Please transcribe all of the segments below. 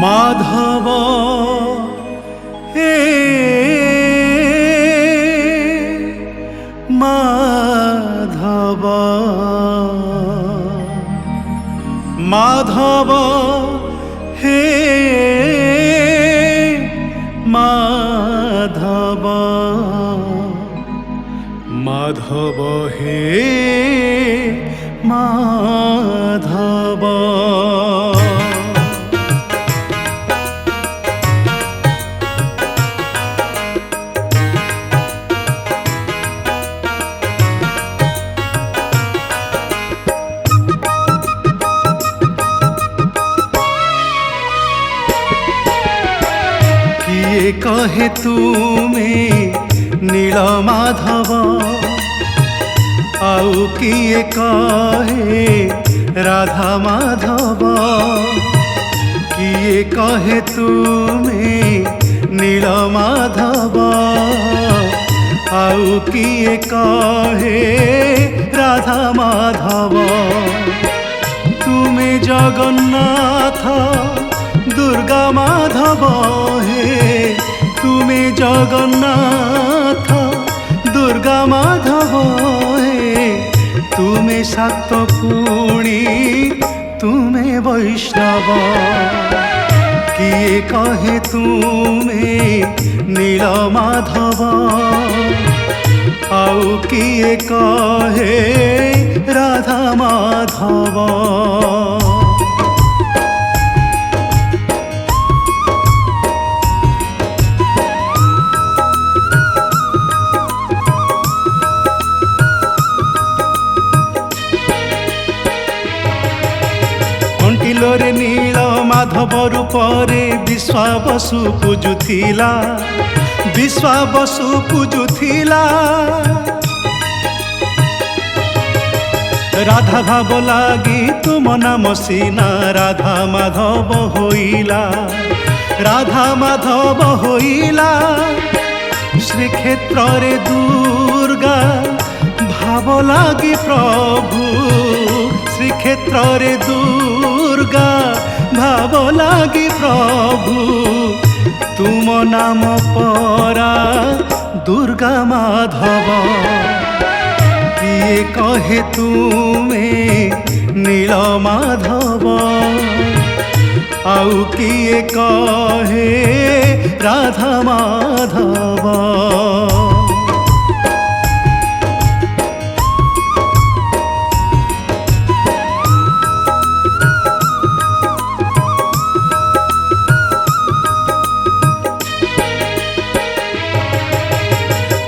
माधव हे माधव माधव हे माधव माधव हे माधव। किए कहे तुम्हें नील माधव आउ किए कहे राधा माधव। किए कहे तुम्हें नील माधव आउ किए कहे राधा माधव। तुम्हें जगन्नाथ दुर्गा माधव हे तुम्हें जगन्नाथ दुर्गा माधव हे तुम्हें सातपुणी तुम्हें वैष्णव। किए कहे तुम्हें नील माधव आउ किए कहे राधा माधव। कंटिलोरे नील माधव रूपरे विश्वावसु पूजुथिला विश्वावसु पूजुथिला। राधा भाव लागी तुम नाम सीना राधा माधव होइला राधा माधव होइला। श्रीक्षेत्र रे दुर्गा भाव लागी प्रभु श्रीक्षेत्र रे दुर्गा भाव लागी प्रभु। तुम नाम परा दुर्गा माधव। किए कहे तुम्हें नील माधव आउ किए कहे राधा माधव।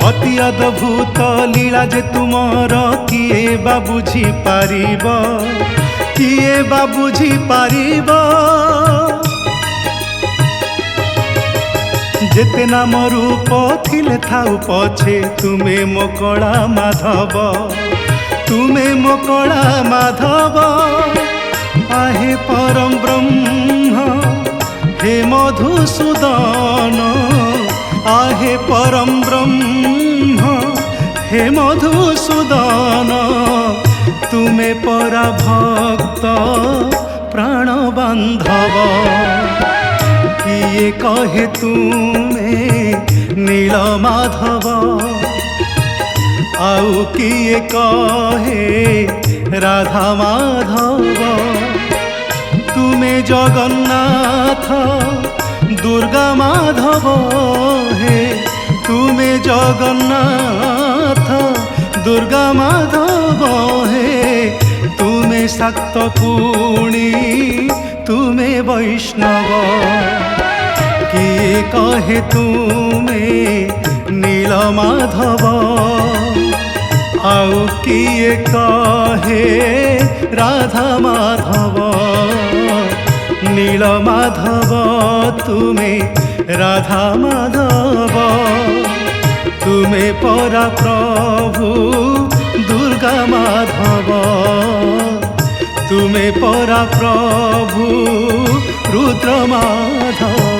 अति अद्भुत लीला जे तुमर किए बा बुझी पारिब किए बा बुझी पारिब। जेते नाम रूप थिले थाउ पछे तुम्हें मोकला माधव तुम्हें मोकला माधव। आहे परम ब्रह्म हे मधुसूदन आहे परम ब्रह्म हे मधुसूदन। तुम्हें परा भक्त प्राण बांधव। किए कहे तुम्हें नील माधव आउ किए कहे राधा माधव। तुम्हें जगन्नाथ दुर्गा माधव हे तुम्हें जगन्नाथ दुर्गा माधव हे तुम्हें सातपुणी तुम्हें वैष्णव। किए कहे तुम्हें नील माधव आउ किए कहे राधा माधव। नील माधव तुम्हें राधा माधव। तुम्हें परा प्रभु दुर्गा माधव। तुम्हें परा प्रभु रुद्र माधव।